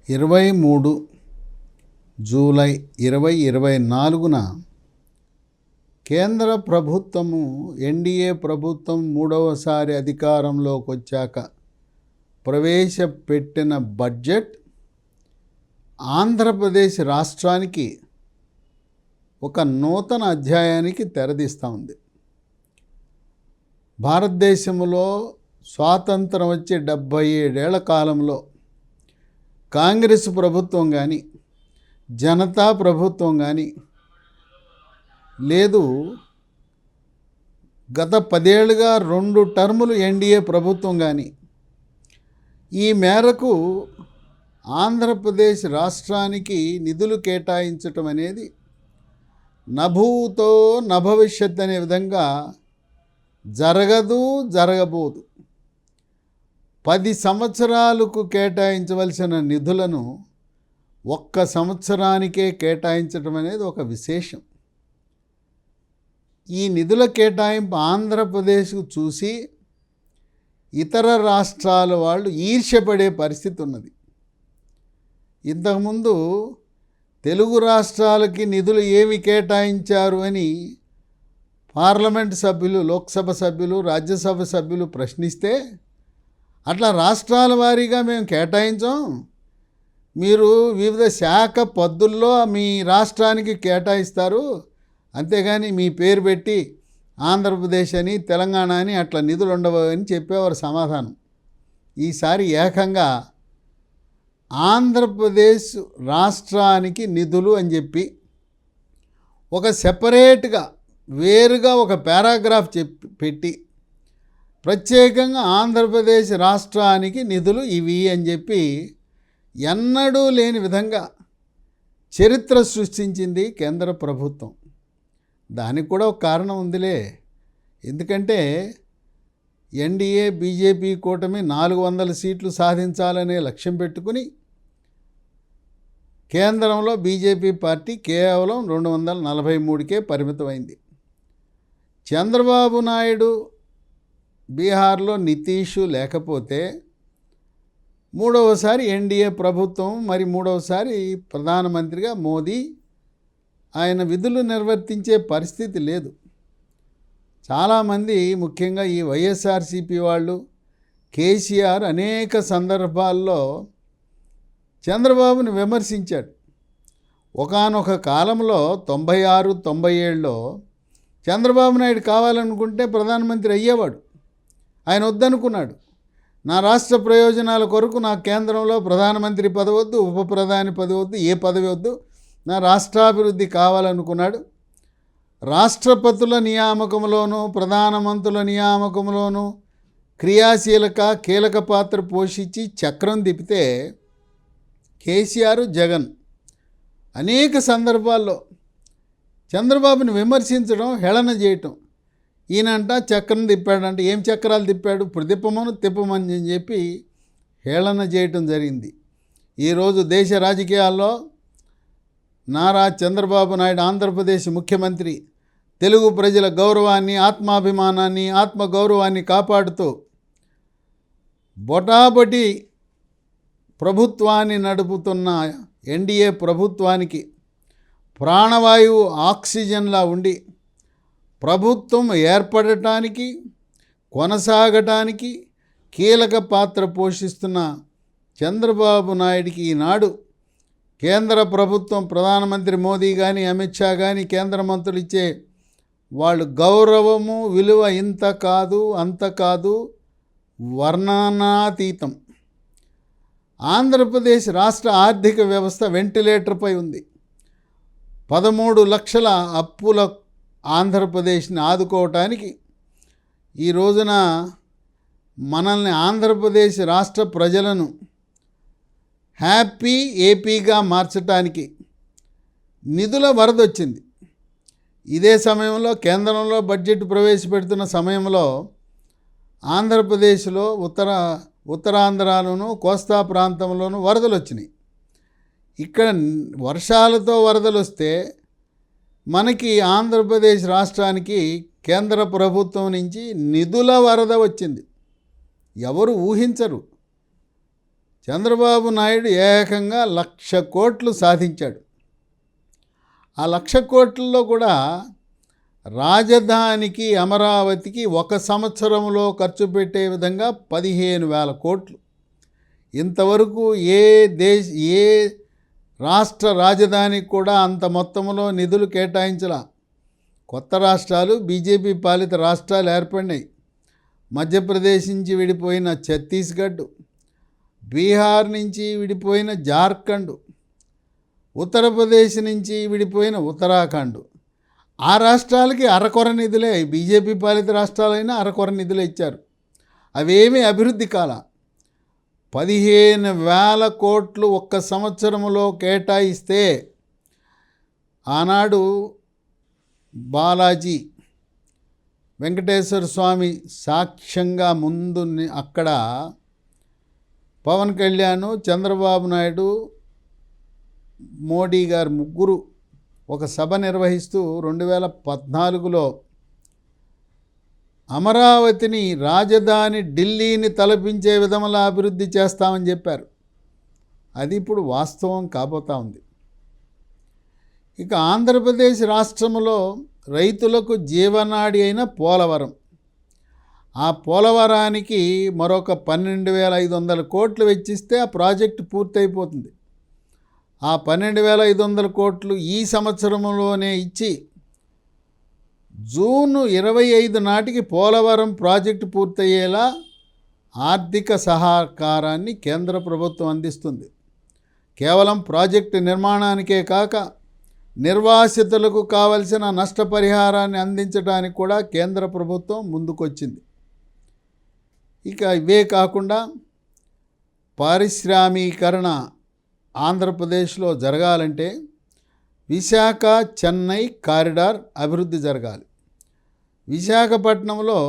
23 July 2024 కేంద్ర ప్రభుత్వము NDA ప్రభుత్వం మూడవసారి అధికారంలోకి వచ్చాక ప్రవేశపెట్టిన బడ్జెట్ ఆంధ్రప్రదేశ్ రాష్ట్రానికి ఒక నూతన అధ్యాయానికి తెరదీస్తూ ఉంది. భారతదేశంలో స్వాతంత్రం వచ్చే 77 ఏళ్ల కాలంలో కాంగ్రెస్ ప్రభుత్వం కానీ జనతా ప్రభుత్వం కానీ లేదు, గత 10 ఏళ్ళుగా 2 టర్ములు ఎన్డీఏ ప్రభుత్వం కానీ ఈ మేరకు ఆంధ్రప్రదేశ్ రాష్ట్రానికి నిధులు కేటాయించటం అనేది నభూతో నభవిష్యత్ అనే విధంగా జరగబోదు. 10 సంవత్సరాలకు కేటాయించవలసిన నిధులను 1 సంవత్సరానికే కేటాయించడం అనేది ఒక విశేషం. ఈ నిధుల కేటాయింపు ఆంధ్రప్రదేశ్కు చూసి ఇతర రాష్ట్రాల వాళ్ళు ఈర్ష్యపడే పరిస్థితి ఉన్నది. ఇంతకుముందు తెలుగు రాష్ట్రాలకి నిధులు ఏమి కేటాయించారు అని పార్లమెంట్ సభ్యులు, లోక్సభ సభ్యులు, రాజ్యసభ సభ్యులు ప్రశ్నిస్తే అట్లా రాష్ట్రాల వారీగా మేము కేటాయించాం, మీరు వివిధ శాఖ పద్దుల్లో మీ రాష్ట్రానికి కేటాయిస్తారు, అంతేగాని మీ పేరు పెట్టి ఆంధ్రప్రదేశ్ అని తెలంగాణ అని అట్లా నిధులు ఉండవు అని చెప్పేవారు సమాధానం. ఈసారి ఏకంగా ఆంధ్రప్రదేశ్ రాష్ట్రానికి నిధులు అని చెప్పి ఒక సెపరేట్గా వేరుగా ఒక పారాగ్రాఫ్ పెట్టి ప్రత్యేకంగా ఆంధ్రప్రదేశ్ రాష్ట్రానికి నిధులు ఇవి అని చెప్పి ఎన్నడూ లేని విధంగా చరిత్ర సృష్టించింది కేంద్ర ప్రభుత్వం. దానికి కూడా ఒక కారణం ఉందిలే. ఎందుకంటే ఎన్డీఏ బీజేపీ కూటమి 400 సీట్లు సాధించాలనే లక్ష్యం పెట్టుకుని కేంద్రంలో బీజేపీ పార్టీ కేవలం 243కే పరిమితమైంది. చంద్రబాబు నాయుడు బీహార్లో నితీష్ లేకపోతే మూడవసారి ఎన్డీఏ ప్రభుత్వం, మరి మూడవసారి ప్రధానమంత్రిగా మోదీ ఆయన విధులు నిర్వర్తించే పరిస్థితి లేదు. చాలామంది ముఖ్యంగా ఈ వైఎస్ఆర్సీపీ వాళ్ళు, కేసీఆర్ అనేక సందర్భాల్లో చంద్రబాబుని విమర్శించాడు. ఒకానొక కాలంలో 96, 97లో చంద్రబాబు నాయుడు కావాలనుకుంటే ప్రధానమంత్రి అయ్యేవాడు. ఆయన వద్దనుకున్నాడు. నా రాష్ట్ర ప్రయోజనాల కొరకు నా కేంద్రంలో ప్రధానమంత్రి పదవి వద్దు, ఉప ప్రధాని పదవి వద్దు, ఏ పదవి వద్దు, నా రాష్ట్రాభివృద్ధి కావాలనుకున్నాడు. రాష్ట్రపతుల నియామకంలోనూ ప్రధానమంత్రుల నియామకంలోనూ కీలక పాత్ర పోషించి చక్రం తిప్పితే కేసీఆర్, జగన్ అనేక సందర్భాల్లో చంద్రబాబుని విమర్శించడం, హేళన చేయటం. ఈయనంట చక్రం తిప్పాడంటే ఏం చక్రాలు తిప్పాడు, ఇప్పుడు తిప్పమని చెప్పి హేళన చేయటం జరిగింది. ఈరోజు దేశ రాజకీయాల్లో నారా చంద్రబాబు నాయుడు ఆంధ్రప్రదేశ్ ముఖ్యమంత్రి తెలుగు ప్రజల గౌరవాన్ని, ఆత్మాభిమానాన్ని, ఆత్మగౌరవాన్ని కాపాడుతూ బొటాబొటి ప్రభుత్వాన్ని నడుపుతున్న ఎన్డీఏ ప్రభుత్వానికి ప్రాణవాయువు ఆక్సిజన్లా ఉండి ప్రభుత్వం ఏర్పడటానికి, కొనసాగటానికి కీలక పాత్ర పోషిస్తున్న చంద్రబాబు నాయుడికి ఈనాడు కేంద్ర ప్రభుత్వం, ప్రధానమంత్రి మోదీ కానీ, అమిత్ షా కానీ, కేంద్ర మంత్రులు ఇచ్చే వాళ్ళు గౌరవము, విలువ ఇంత కాదు, అంత కాదు, వర్ణనాతీతం. ఆంధ్రప్రదేశ్ రాష్ట్ర ఆర్థిక వ్యవస్థ వెంటిలేటర్పై ఉంది. 13 లక్షల అప్పుల ఆంధ్రప్రదేశ్ని ఆదుకోవటానికి ఈ రోజున మనల్ని ఆంధ్రప్రదేశ్ రాష్ట్ర ప్రజలను హ్యాపీ ఏపీగా మార్చడానికి నిధుల వరద వచ్చింది. ఇదే సమయంలో కేంద్రంలో బడ్జెట్ ప్రవేశపెడుతున్న సమయంలో ఆంధ్రప్రదేశ్లో ఉత్తరాంధ్రలోను కోస్తా ప్రాంతంలోనూ వరదలు వచ్చినాయి. ఇక్కడ వర్షాలతో వరదలు వస్తే మనకి ఆంధ్రప్రదేశ్ రాష్ట్రానికి కేంద్ర ప్రభుత్వం నుంచి నిధుల వరద వచ్చింది. ఎవరు ఊహించరు. చంద్రబాబు నాయుడు ఏకంగా 1,00,000 కోట్లు సాధించాడు. ఆ 1,00,000 కోట్లలో కూడా రాజధానికి అమరావతికి ఒక సంవత్సరంలో ఖర్చు పెట్టే విధంగా 15,000 కోట్లు. ఇంతవరకు ఏ రాష్ట్ర రాజధానికి కూడా అంత మొత్తంలో నిధులు కేటాయించలా. కొత్త రాష్ట్రాలు, బీజేపీ పాలిత రాష్ట్రాలు ఏర్పడినాయి. మధ్యప్రదేశ్ నుంచి విడిపోయిన ఛత్తీస్గఢ్, బీహార్ నుంచి విడిపోయిన జార్ఖండ్, ఉత్తరప్రదేశ్ నుంచి విడిపోయిన ఉత్తరాఖండ్. ఆ రాష్ట్రాలకి అరకొర నిధులే, బీజేపీ పాలిత రాష్ట్రాలైనా అరకొర నిధులే ఇచ్చారు. అవేమీ అభివృద్ధి కాల. 15,000 కోట్లు ఒక్క సంవత్సరంలో కేటాయిస్తే ఆనాడు బాలాజీ వెంకటేశ్వర స్వామి సాక్ష్యంగా ముందు అక్కడ పవన్ కళ్యాణ్, చంద్రబాబు నాయుడు, మోడీ గారు ముగ్గురు ఒక సభ నిర్వహిస్తూ 2014లో అమరావతిని రాజధాని ఢిల్లీని తలపించే విధంగా అభివృద్ధి చేస్తామని చెప్పారు. అది ఇప్పుడు వాస్తవం కాబోతా ఉంది. ఇక ఆంధ్రప్రదేశ్ రాష్ట్రంలో రైతులకు జీవనాడి అయిన పోలవరం, ఆ పోలవరానికి మరొక 12,500 కోట్లు వెచ్చిస్తే ఆ ప్రాజెక్టు పూర్తయిపోతుంది. ఆ 12,500 కోట్లు ఈ సంవత్సరంలోనే ఇచ్చి జూన్ 25 నాటికి పోలవరం ప్రాజెక్టు పూర్తయ్యేలా ఆర్థిక సహకారాన్ని కేంద్ర ప్రభుత్వం అందిస్తుంది. కేవలం ప్రాజెక్టు నిర్మాణానికే కాక నిర్వాసితులకు కావలసిన నష్టపరిహారాన్ని అందించడానికి కూడా కేంద్ర ప్రభుత్వం ముందుకొచ్చింది. ఇక ఇవే కాకుండా పారిశ్రామీకరణ ఆంధ్రప్రదేశ్లో జరగాలంటే విశాఖ చెన్నై కారిడార్ అభివృద్ధి జరగాలి. విశాఖపట్నంలో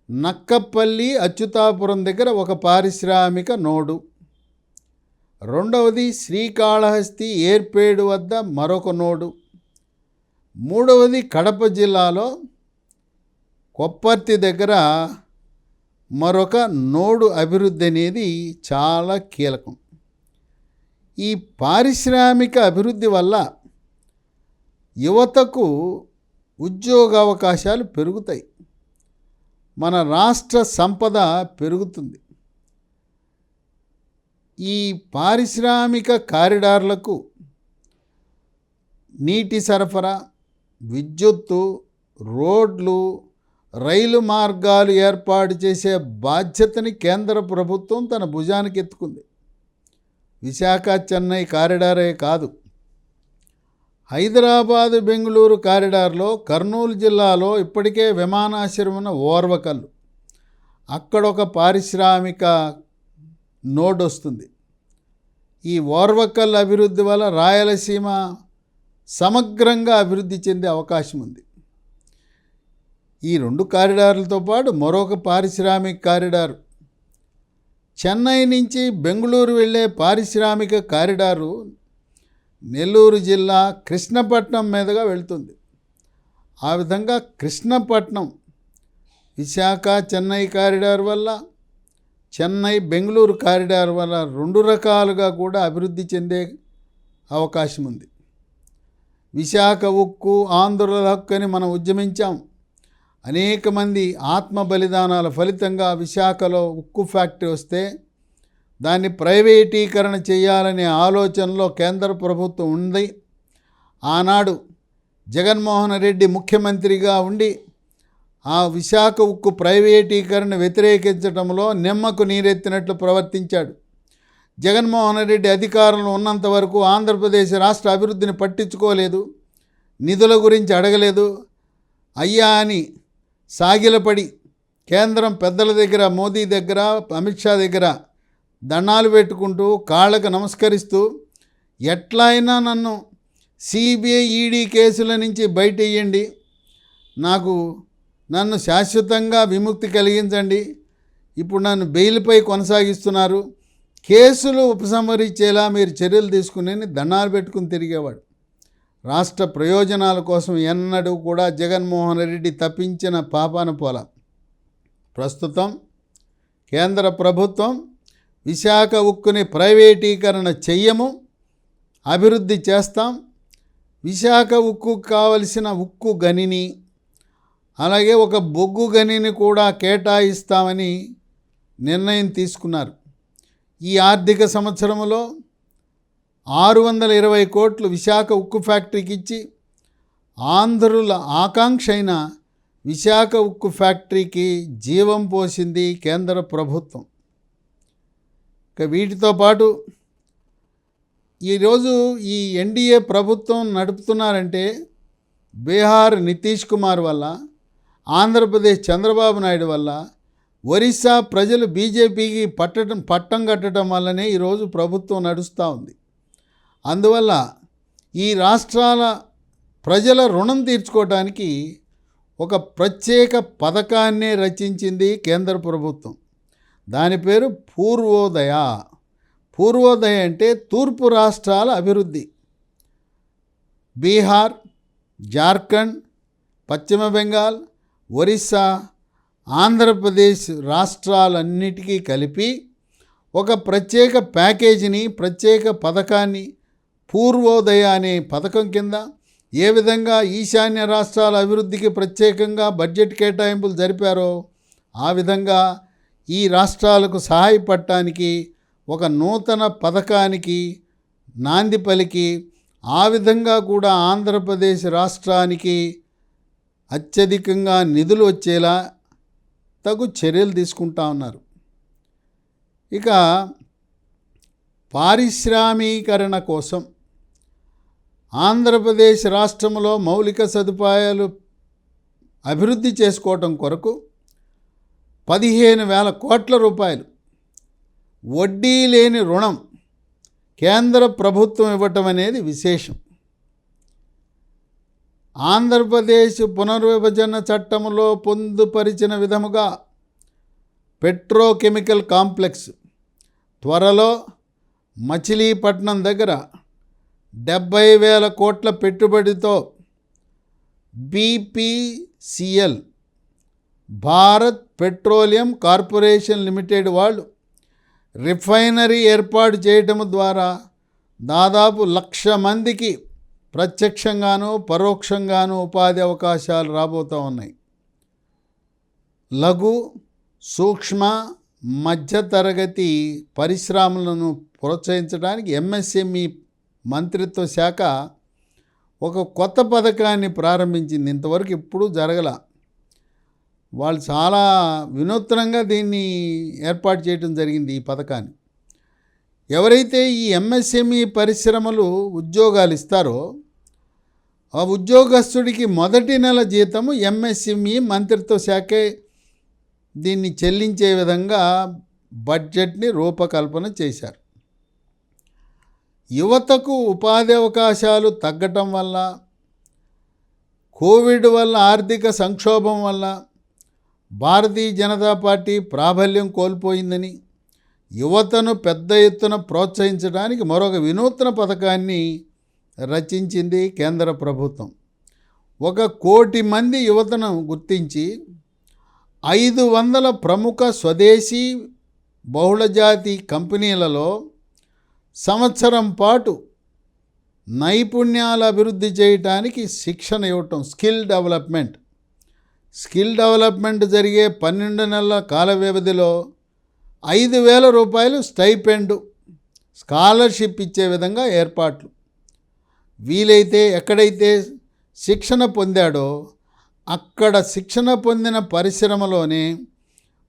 నక్కపల్లి అచ్యుతాపురం దగ్గర ఒక పారిశ్రామిక నోడు, రెండవది శ్రీకాళహస్తి ఏర్పేడు వద్ద మరొక నోడు, మూడవది కడప జిల్లాలో కొప్పర్తి దగ్గర మరొక నోడు అభివృద్ధి అనేది చాలా కీలకం. ఈ పారిశ్రామిక అభివృద్ధి వల్ల యువతకు ఉద్యోగావకాశాలు పెరుగుతాయి, మన రాష్ట్ర సంపద పెరుగుతుంది. ఈ పారిశ్రామిక కారిడార్లకు నీటి సరఫరా, విద్యుత్తు, రోడ్లు, రైలు మార్గాలు ఏర్పాటు చేసే బాధ్యతని కేంద్ర ప్రభుత్వం తన భుజానికి ఎత్తుకుంది. విశాఖ చెన్నై కారిడారే కాదు, హైదరాబాదు బెంగళూరు కారిడార్లో కర్నూలు జిల్లాలో ఇప్పటికే విమానాశ్రయం ఉన్న ఓర్వకల్లు, అక్కడొక పారిశ్రామిక నోడ్ వస్తుంది. ఈ ఓర్వకల్ అభివృద్ధి వల్ల రాయలసీమ సమగ్రంగా అభివృద్ధి చెందే అవకాశం ఉంది. ఈ 2 కారిడార్లతో పాటు మరొక పారిశ్రామిక కారిడారు, చెన్నై నుంచి బెంగళూరు వెళ్ళే పారిశ్రామిక కారిడారు నెల్లూరు జిల్లా కృష్ణపట్నం మీదుగా వెళ్తుంది. ఆ విధంగా కృష్ణపట్నం విశాఖ చెన్నై కారిడార్ వల్ల, చెన్నై బెంగళూరు కారిడార్ వల్ల 2 రకాలుగా కూడా అభివృద్ధి చెందే అవకాశం ఉంది. విశాఖ ఉక్కు, ఆంధ్రుల హక్కు అని మనం ఉద్యమించాం. అనేక మంది ఆత్మ బలిదానాల ఫలితంగా విశాఖలో ఉక్కు ఫ్యాక్టరీ వస్తే దాన్ని ప్రైవేటీకరణ చేయాలనే ఆలోచనలో కేంద్ర ప్రభుత్వం ఉంది. ఆనాడు జగన్మోహన్ రెడ్డి ముఖ్యమంత్రిగా ఉండి ఆ విశాఖ ఉక్కు ప్రైవేటీకరణ వ్యతిరేకించడంలో నిమ్మకు నీరెత్తినట్లు ప్రవర్తించాడు. జగన్మోహన్ రెడ్డి అధికారంలో ఉన్నంత వరకు ఆంధ్రప్రదేశ్ రాష్ట్ర అభివృద్ధిని పట్టించుకోలేదు, నిధుల గురించి అడగలేదు. అయ్యా అని సాగిలపడి కేంద్రం పెద్దల దగ్గర, మోదీ దగ్గర, అమిత్ షా దగ్గర దండాలు పెట్టుకుంటూ కాళ్ళకు నమస్కరిస్తూ ఎట్లయినా నన్ను సిబిఐ ఈడీ కేసుల నుంచి బయట వేయండి, నన్ను శాశ్వతంగా విముక్తి కలిగించండి, ఇప్పుడు నన్ను బెయిల్పై కొనసాగిస్తున్నారు, కేసులు ఉపసంహరించేలా మీరు చర్యలు తీసుకుని దండాలు పెట్టుకుని తిరిగేవాడు. రాష్ట్ర ప్రయోజనాల కోసం ఎన్నడూ కూడా జగన్మోహన్ రెడ్డి తప్పించిన పాపాన పోల. ప్రస్తుతం కేంద్ర ప్రభుత్వం విశాఖ ఉక్కుని ప్రైవేటీకరణ చెయ్యము, అభివృద్ధి చేస్తాం. విశాఖ ఉక్కు కావలసిన ఉక్కు గనిని, అలాగే ఒక బొగ్గు గనిని కూడా కేటాయిస్తామని నిర్ణయం తీసుకున్నారు. ఈ ఆర్థిక సంవత్సరంలో 620 కోట్లు విశాఖ ఉక్కు ఫ్యాక్టరీకి ఇచ్చి ఆంధ్రుల ఆకాంక్ష అయిన విశాఖ ఉక్కు ఫ్యాక్టరీకి జీవం పోసింది కేంద్ర ప్రభుత్వం. ఇక వీటితో పాటు ఈరోజు ఈ ఎన్డీఏ ప్రభుత్వం నడుపుతున్నారంటే బీహార్ నితీష్ కుమార్ వల్ల, ఆంధ్రప్రదేశ్ చంద్రబాబు నాయుడు వల్ల, ఒరిస్సా ప్రజలు బీజేపీకి పట్టం కట్టడం వల్లనే ఈరోజు ప్రభుత్వం నడుస్తూ ఉంది. అందువల్ల ఈ రాష్ట్రాల ప్రజల రుణం తీర్చుకోవడానికి ఒక ప్రత్యేక పథకాన్నే రచించింది కేంద్ర ప్రభుత్వం. దాని పేరు పూర్వోదయ. పూర్వోదయ అంటే తూర్పు రాష్ట్రాల అభివృద్ధి. బీహార్, జార్ఖండ్, పశ్చిమ బెంగాల్, ఒరిస్సా, ఆంధ్రప్రదేశ్ రాష్ట్రాలన్నిటికీ కలిపి ఒక ప్రత్యేక ప్యాకేజీని, ప్రత్యేక పథకాన్ని పూర్వోదయ అనే పథకం కింద ఏ విధంగా ఈశాన్య రాష్ట్రాల అభివృద్ధికి ప్రత్యేకంగా బడ్జెట్ కేటాయింపులు జరిపారో ఆ విధంగా ఈ రాష్ట్రాలకు సహాయపడటానికి ఒక నూతన పథకానికి నాంది పలికి ఆ విధంగా కూడా ఆంధ్రప్రదేశ్ రాష్ట్రానికి అత్యధికంగా నిధులు వచ్చేలా తగు చర్యలు తీసుకుంటా ఉన్నారు. ఇక పారిశ్రామీకరణ కోసం ఆంధ్రప్రదేశ్ రాష్ట్రంలో మౌలిక సదుపాయాలు అభివృద్ధి చేసుకోవటం కొరకు 15,000 కోట్ల రూపాయలు వడ్డీ లేని రుణం కేంద్ర ప్రభుత్వం ఇవ్వటం అనేది విశేషం. ఆంధ్రప్రదేశ్ పునర్విభజన చట్టంలో పొందుపరిచిన విధముగా పెట్రోకెమికల్ కాంప్లెక్స్ త్వరలో మచిలీపట్నం దగ్గర 70,000 కోట్ల పెట్టుబడితో BPCL Bharat petroleum corporation limited వాళ్ళు రిఫైనరీ ఏర్పాటు చేయటం ద్వారా దాదాపు 1,00,000 మందికి ప్రత్యక్షంగాను పరోక్షంగాను ఉపాధి అవకాశాలు రాబోతూ ఉన్నాయి. లఘు, సూక్ష్మ, మధ్యతరగతి పరిశ్రమలను ప్రోత్సహించడానికి ఎంఎస్ఎంఈ మంత్రిత్వ శాఖ ఒక కొత్త పథకాన్ని ప్రారంభించింది. ఇంతవరకు ఎప్పుడూ జరగల. వాళ్ళు చాలా వినూత్నంగా దీన్ని ఏర్పాటు చేయడం జరిగింది. ఈ పథకాన్ని ఎవరైతే ఈ ఎంఎస్ఎంఈ పరిశ్రమలు ఉద్యోగాలు ఇస్తారో ఆ ఉద్యోగస్తుడికి మొదటి నెల జీతము ఎంఎస్ఎంఈ మంత్రిత్వ శాఖే దీన్ని చెల్లించే విధంగా బడ్జెట్ని రూపకల్పన చేశారు. యువతకు ఉపాధి అవకాశాలు తగ్గటం వల్ల, కోవిడ్ వల్ల, ఆర్థిక సంక్షోభం వల్ల భారతీయ జనతా పార్టీ ప్రాబల్యం కోల్పోయిందని యువతను పెద్ద ఎత్తున ప్రోత్సహించడానికి మరొక వినూత్న పథకాన్ని రచించింది కేంద్ర ప్రభుత్వం. 1 కోటి మంది యువతను గుర్తించి 500 ప్రముఖ స్వదేశీ బహుళజాతి కంపెనీలలో సంవత్సరం పాటు నైపుణ్యాల అభివృద్ధి చేయడానికి శిక్షణ ఇవ్వటం. స్కిల్ డెవలప్మెంట్ జరిగే 12 నెలల కాల వ్యవధిలో 5,000 రూపాయలు స్టైపెండు, స్కాలర్షిప్ ఇచ్చే విధంగా ఏర్పాట్లు. వీలైతే ఎక్కడైతే శిక్షణ పొందాడో అక్కడ శిక్షణ పొందిన పరిశ్రమలోనే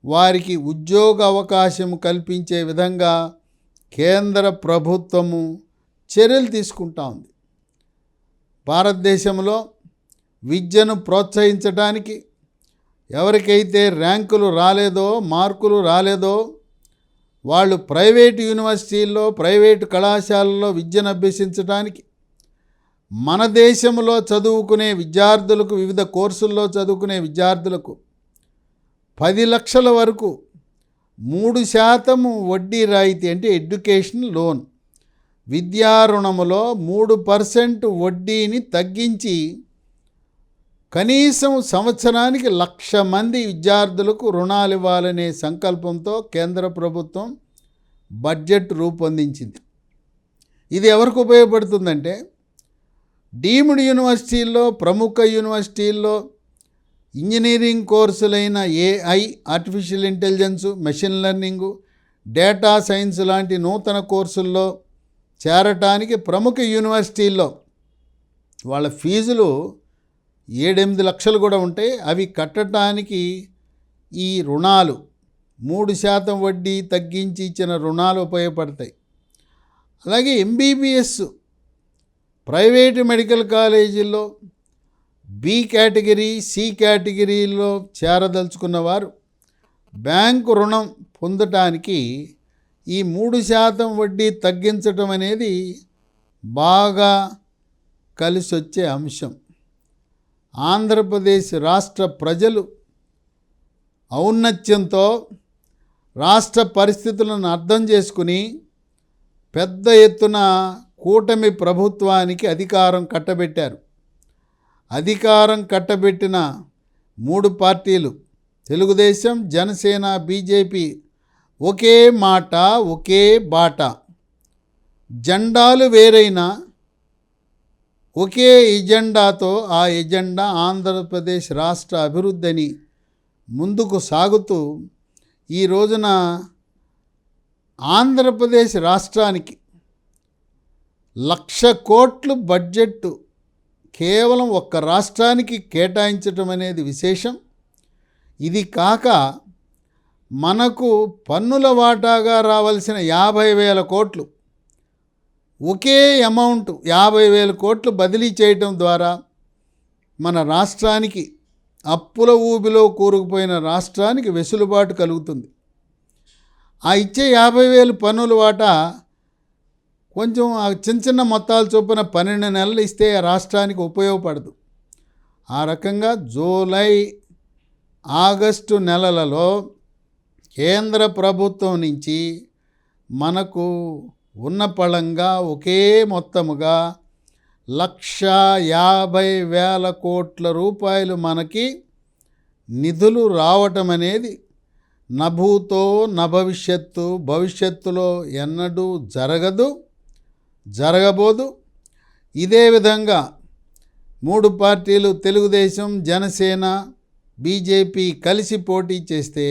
వారికి ఉద్యోగ అవకాశం కల్పించే విధంగా కేంద్ర ప్రభుత్వము చర్యలు తీసుకుంటా ఉంది. భారతదేశంలో విద్యను ప్రోత్సహించడానికి ఎవరికైతే ర్యాంకులు రాలేదో, మార్కులు రాలేదో వాళ్ళు ప్రైవేటు యూనివర్సిటీల్లో, ప్రైవేటు కళాశాలల్లో విద్యను అభ్యసించడానికి మన దేశంలో చదువుకునే విద్యార్థులకు, వివిధ కోర్సుల్లో చదువుకునే విద్యార్థులకు 10 లక్షల వరకు 3% వడ్డీ రాయితీ అంటే ఎడ్యుకేషన్ లోన్, విద్యా రుణములో 3% వడ్డీని తగ్గించి కనీసం సంవత్సరానికి 1,00,000 మంది విద్యార్థులకు రుణాలు ఇవ్వాలనే సంకల్పంతో కేంద్ర ప్రభుత్వం బడ్జెట్ రూపొందించింది. ఇది ఎవరికి ఉపయోగపడుతుందంటే డీమ్డ్ యూనివర్సిటీల్లో, ప్రముఖ యూనివర్సిటీల్లో ఇంజనీరింగ్ కోర్సులైన AI, artificial intelligence, machine learning, data science లాంటి నూతన కోర్సుల్లో చేరటానికి ప్రముఖ యూనివర్సిటీల్లో వాళ్ళ ఫీజులు 7-8 లక్షలు కూడా ఉంటాయి. అవి కట్టడానికి ఈ రుణాలు 3% వడ్డీ తగ్గించి ఇచ్చిన రుణాలు ఉపయోగపడతాయి. అలాగే MBBS ప్రైవేటు మెడికల్ కాలేజీల్లో B కేటగిరీ, C కేటగిరీలో చేరదలుచుకున్న వారు బ్యాంకు రుణం పొందటానికి ఈ 3% వడ్డీ తగ్గించడం అనేది బాగా కలిసి వచ్చే అంశం. ఆంధ్రప్రదేశ్ రాష్ట్ర ప్రజలు ఔన్నత్యంతో రాష్ట్ర పరిస్థితులను అర్థం చేసుకుని పెద్ద ఎత్తున కూటమి ప్రభుత్వానికి అధికారం కట్టబెట్టారు. అధికారం కట్టబెట్టిన 3 పార్టీలు తెలుగుదేశం, జనసేన, బీజేపీ ఒకే మాట, ఒకే బాట. జెండాలు వేరైనా ఒకే ఎజెండాతో, ఆ ఎజెండా ఆంధ్రప్రదేశ్ రాష్ట్ర అభివృద్ధిని ముందుకు సాగుతూ ఈ రోజున ఆంధ్రప్రదేశ్ రాష్ట్రానికి 1,00,000 కోట్లు బడ్జెట్ కేవలం ఒక్క రాష్ట్రానికి కేటాయించడం అనేది విశేషం. ఇది కాక మనకు పన్నుల వాటాగా రావాల్సిన 50,000 కోట్లు ఒకే అమౌంట్ 50,000 కోట్లు బదిలీ చేయటం ద్వారా మన రాష్ట్రానికి, అప్పుల ఊబిలో కూరుకుపోయిన రాష్ట్రానికి వెసులుబాటు కలుగుతుంది. ఆ ఇచ్చే 50,000 పన్నుల వాటా కొంచెం చిన్న చిన్న మొత్తాల చొప్పున 12 నెలలు ఇస్తే రాష్ట్రానికి ఉపయోగపడదు. ఆ రకంగా జూలై, ఆగస్టు నెలలలో కేంద్ర ప్రభుత్వం నుంచి మనకు ఉన్న పళంగా ఒకే మొత్తముగా 1,50,000 కోట్ల రూపాయలు మనకి నిధులు రావటం అనేది నభూతో నభవిష్యత్తు, భవిష్యత్తులో ఎన్నడూ జరగదు, జరగబోదు. ఇదే విధంగా 3 పార్టీలు తెలుగుదేశం, జనసేన, బీజేపీ కలిసి పోటీ చేస్తే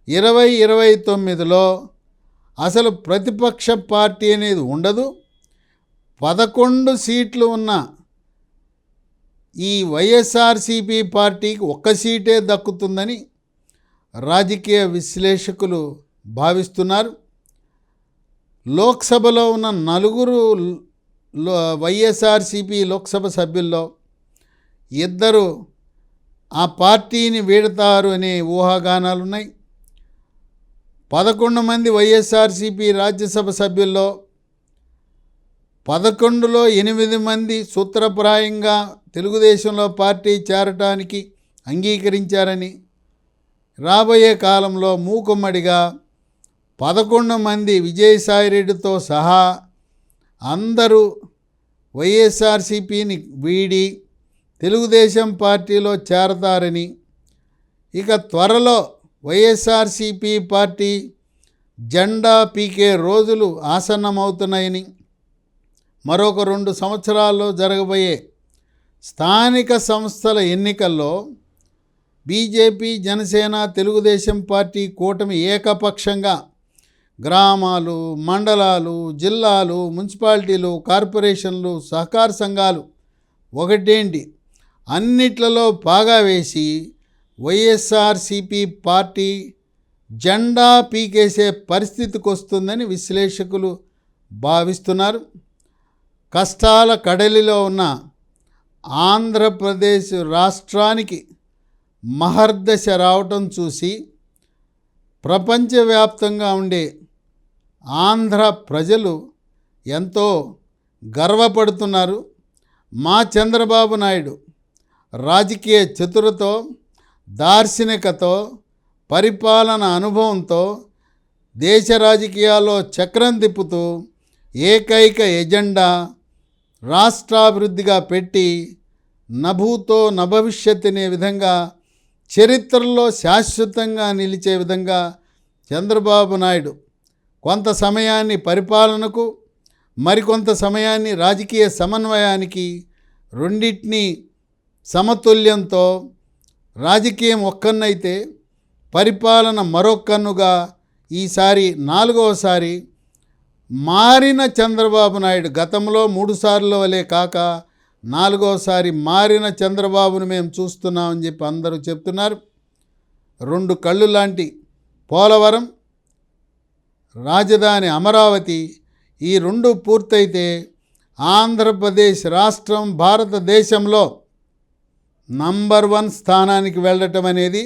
2029లో అసలు ప్రతిపక్ష పార్టీ అనేది ఉండదు. 11 సీట్లు ఉన్న ఈ వైఎస్ఆర్సీపీ పార్టీకి 1 సీటే దక్కుతుందని రాజకీయ విశ్లేషకులు భావిస్తున్నారు. లోక్సభలో ఉన్న 4 వైఎస్ఆర్సీపీ లోక్సభ సభ్యుల్లో 2 ఆ పార్టీని వీడతారు అనే ఊహాగానాలున్నాయి. 11 మంది వైఎస్ఆర్సీపీ రాజ్యసభ సభ్యుల్లో 11లో 8 మంది సూత్రప్రాయంగా తెలుగుదేశంలో పార్టీ చేరటానికి అంగీకరించారని, రాబోయే కాలంలో మూకుమ్మడిగా 11 మంది విజయసాయిరెడ్డితో సహా అందరూ వైఎస్ఆర్సీపీని వీడి తెలుగుదేశం పార్టీలో చేరతారని, ఇక త్వరలో వైఎస్ఆర్సీపీ పార్టీ జెండా పీకే రోజులు ఆసన్నమవుతున్నాయని, మరొక 2 సంవత్సరాల్లో జరగబోయే స్థానిక సంస్థల ఎన్నికల్లో బీజేపీ, జనసేన, తెలుగుదేశం పార్టీ కూటమి ఏకపక్షంగా గ్రామాలు, మండలాలు, జిల్లాలు, మున్సిపాలిటీలు, కార్పొరేషన్లు, సహకార సంఘాలు ఒకటేంటి అన్నిట్లలో పాగా వేసి వైఎస్ఆర్సీపీ పార్టీ జెండా పీకేసే పరిస్థితికి వస్తుందని విశ్లేషకులు భావిస్తున్నారు. కష్టాల కడలిలో ఉన్న ఆంధ్రప్రదేశ్ రాష్ట్రానికి మహర్దశ రావటం చూసి ప్రపంచవ్యాప్తంగా ఉండే ఆంధ్ర ప్రజలు ఎంతో గర్వపడుతున్నారు. మా చంద్రబాబు నాయుడు రాజకీయ చతురతో, దార్శనికతో, పరిపాలన అనుభవంతో దేశ రాజకీయాల్లో చక్రం తిప్పుతూ ఏకైక ఎజెండా రాష్ట్రాభివృద్ధిగా పెట్టి నభూతో నభవిష్యత్ అనే విధంగా చరిత్రలో శాశ్వతంగా నిలిచే విధంగా చంద్రబాబు నాయుడు కొంత సమయాన్ని పరిపాలనకు, మరికొంత సమయాన్ని రాజకీయ సమన్వయానికి, రెండింటినీ సమతుల్యంతో రాజకీయం ఒక్కన్నైతే పరిపాలన మరొకన్నుగా ఈసారి 4వసారి మారిన చంద్రబాబు నాయుడు, గతంలో 3 సార్లు వలె కాక 4వసారి మారిన చంద్రబాబును మేము చూస్తున్నామని చెప్పి అందరూ చెప్తున్నారు. 2 కళ్ళు లాంటి పోలవరం, రాజధాని అమరావతి, ఈ 2 పూర్తయితే ఆంధ్రప్రదేశ్ రాష్ట్రం భారతదేశంలో నంబర్ 1 స్థానానికి వెళ్ళటం అనేది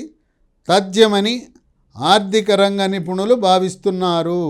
తథ్యమని ఆర్థిక రంగ నిపుణులు భావిస్తున్నారు.